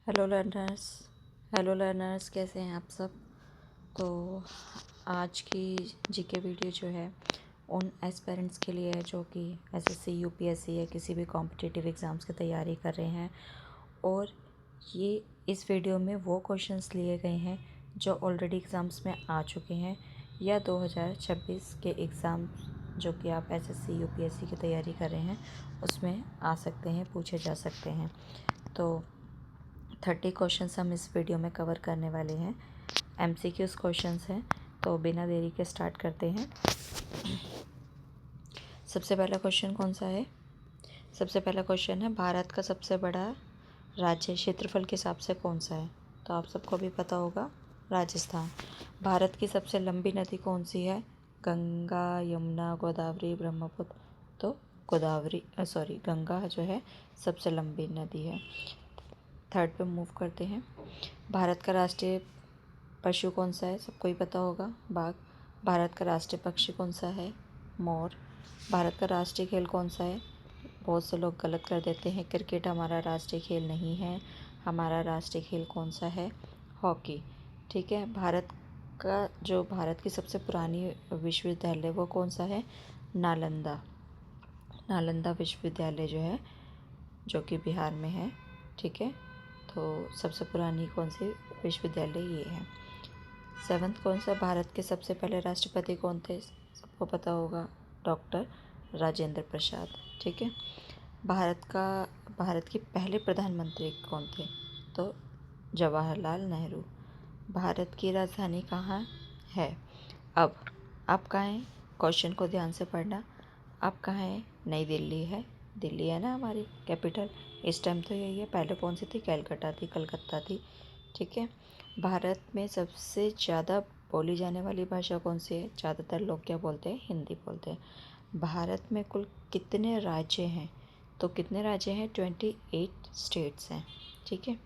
Hello learners. कैसे हैं आप सब। तो आज की जीके वीडियो जो है उन एस्पिरेंट्स के लिए है जो कि एसएससी यूपीएससी या किसी भी कॉम्पिटिटिव एग्ज़ाम्स की तैयारी कर रहे हैं। और ये इस वीडियो में वो क्वेश्चंस लिए गए हैं जो ऑलरेडी एग्ज़ाम्स में आ चुके हैं या 2026 के एग्ज़ाम जो कि आप एसएससी यूपीएससी की तैयारी कर रहे हैं उसमें आ सकते हैं, पूछे जा सकते हैं। तो 30 क्वेश्चंस हम इस वीडियो में कवर करने वाले हैं। एमसीक्यूज़ क्वेश्चंस हैं, तो बिना देरी के स्टार्ट करते हैं। सबसे पहला क्वेश्चन कौन सा है? सबसे पहला क्वेश्चन है भारत का सबसे बड़ा राज्य क्षेत्रफल के हिसाब से कौन सा है? तो आप सबको भी पता होगा, राजस्थान। भारत की सबसे लंबी नदी कौन सी है? गंगा, यमुना, गोदावरी, ब्रह्मपुत्र। तो गंगा जो है सबसे लंबी नदी है। थर्ड पे मूव करते हैं। भारत का राष्ट्रीय पशु कौन सा है? सबको ही पता होगा, बाघ। भारत का राष्ट्रीय पक्षी कौन सा है? मोर। भारत का राष्ट्रीय खेल कौन सा है? बहुत से लोग गलत कर देते हैं, क्रिकेट हमारा राष्ट्रीय खेल नहीं है। हमारा राष्ट्रीय खेल कौन सा है? हॉकी। ठीक है। भारत की सबसे पुरानी विश्वविद्यालय वो कौन सा है? नालंदा। नालंदा विश्वविद्यालय जो है, जो कि बिहार में है। ठीक है। तो सबसे पुरानी कौन सी विश्वविद्यालय ये है। सेवन्थ कौन सा? भारत के सबसे पहले राष्ट्रपति कौन थे? सबको पता होगा, डॉक्टर राजेंद्र प्रसाद। ठीक है। भारत के पहले प्रधानमंत्री कौन थे? तो जवाहरलाल नेहरू। भारत की राजधानी कहाँ है? अब कहाँ है? क्वेश्चन को ध्यान से पढ़ना। अब कहाँ है? नई दिल्ली है। दिल्ली है ना हमारी कैपिटल। इस टाइम तो यही है, पहले कौन सी थी? कलकत्ता थी। ठीक है। भारत में सबसे ज़्यादा बोली जाने वाली भाषा कौन सी है? ज़्यादातर लोग क्या बोलते हैं? हिंदी बोलते हैं। भारत में कुल कितने राज्य हैं? तो कितने राज्य हैं? 28 स्टेट्स हैं। ठीक है।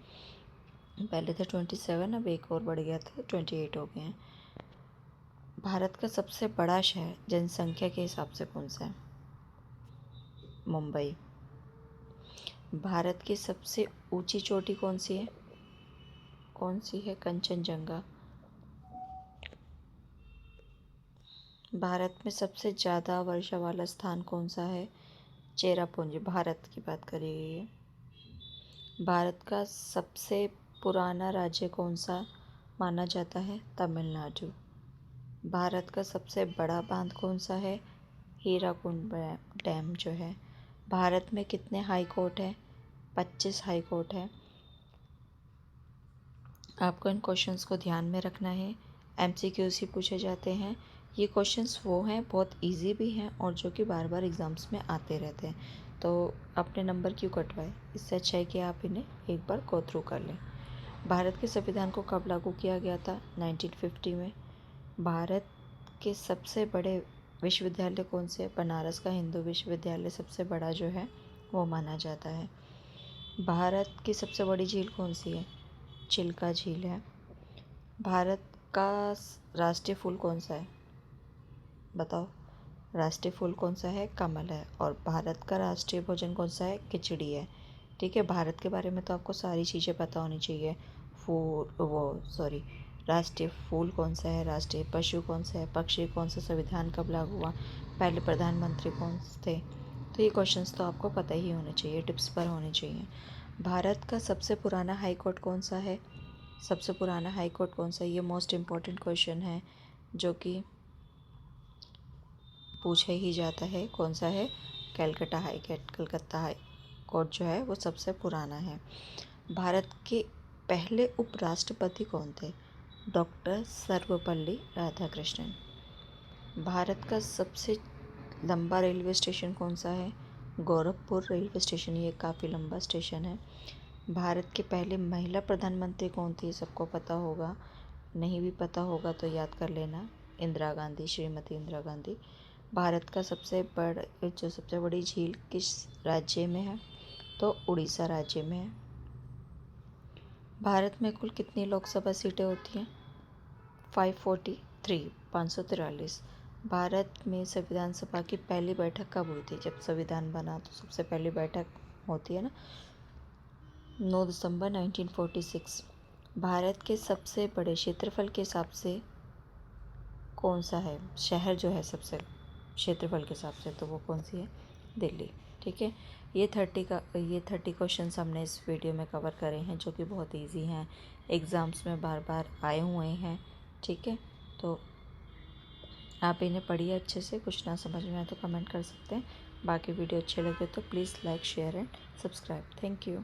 पहले थे 27, अब एक और बढ़ गया था, 28 हो गए हैं। भारत का सबसे बड़ा शहर जनसंख्या के हिसाब से कौन सा है? मुंबई। भारत की सबसे ऊंची चोटी कौन सी है? कौन सी है? कंचनजंगा। भारत में सबसे ज़्यादा वर्षा वाला स्थान कौन सा है? चेरापूंजी। भारत की बात करी गई है। भारत का सबसे पुराना राज्य कौन सा माना जाता है? तमिलनाडु। भारत का सबसे बड़ा बांध कौन सा है? हीराकुंड डैम जो है। भारत में कितने हाई कोर्ट हैं? 25 हाई कोर्ट है। आपको इन क्वेश्चंस को ध्यान में रखना है। एमसीक्यूज़ ही पूछे जाते हैं। ये क्वेश्चंस वो हैं, बहुत इजी भी हैं और जो कि बार बार एग्ज़ाम्स में आते रहते हैं। तो अपने नंबर क्यों कटवाए? इससे अच्छा है कि आप इन्हें एक बार गो थ्रू कर लें। भारत के संविधान को कब लागू किया गया था? 1950 में। भारत के सबसे बड़े विश्वविद्यालय कौन से? बनारस का हिंदू विश्वविद्यालय सबसे बड़ा जो है वो माना जाता है। भारत की सबसे बड़ी झील कौन सी है? चिल्का झील है। भारत का राष्ट्रीय फूल कौन सा है? बताओ। राष्ट्रीय फूल कौन सा है? कमल है। और भारत का राष्ट्रीय भोजन कौन सा है? खिचड़ी है। ठीक है। भारत के बारे में तो आपको सारी चीज़ें पता होनी चाहिए। राष्ट्रीय फूल कौन सा है? राष्ट्रीय पशु कौन सा है? पक्षी कौन सा? संविधान कब लागू हुआ? पहले प्रधानमंत्री कौन थे? तो ये क्वेश्चंस तो आपको पता ही होने चाहिए, टिप्स पर होने चाहिए। भारत का सबसे पुराना हाई कोर्ट कौन सा है? सबसे पुराना हाई कोर्ट कौन सा है? ये मोस्ट इम्पॉर्टेंट क्वेश्चन है जो कि पूछा ही जाता है। कौन सा है? कलकत्ता हाई कोर्ट जो है वो सबसे पुराना है। भारत के पहले उपराष्ट्रपति कौन थे? डॉक्टर सर्वपल्ली राधाकृष्णन। भारत का सबसे लंबा रेलवे स्टेशन कौन सा है? Gorakhpur railway station. ये काफ़ी लंबा स्टेशन है। भारत के पहले महिला प्रधानमंत्री कौन थी? सबको पता होगा, नहीं भी पता होगा तो याद कर लेना, इंदिरा गांधी, श्रीमती इंदिरा गांधी। भारत का सबसे बड़ी झील किस राज्य में है? तो उड़ीसा राज्य में है। भारत में कुल कितनी लोकसभा सीटें होती हैं? 543। भारत में संविधान सभा की पहली बैठक कब हुई थी? जब संविधान बना तो सबसे पहली बैठक होती है ना, 9 दिसंबर 1946। भारत के सबसे बड़े क्षेत्रफल के हिसाब से कौन सा है शहर जो है सबसे क्षेत्रफल के हिसाब से, तो वो कौन सी है? दिल्ली। ठीक है, ये 30 क्वेश्चंस हमने इस वीडियो में कवर करे हैं, जो कि बहुत इजी हैं, एग्ज़ाम्स में बार बार आए हुए हैं। ठीक है, तो आप इन्हें पढ़िए अच्छे से। कुछ ना समझ में आए तो कमेंट कर सकते हैं। बाकी वीडियो अच्छे लगे तो please like, share and subscribe. Thank you.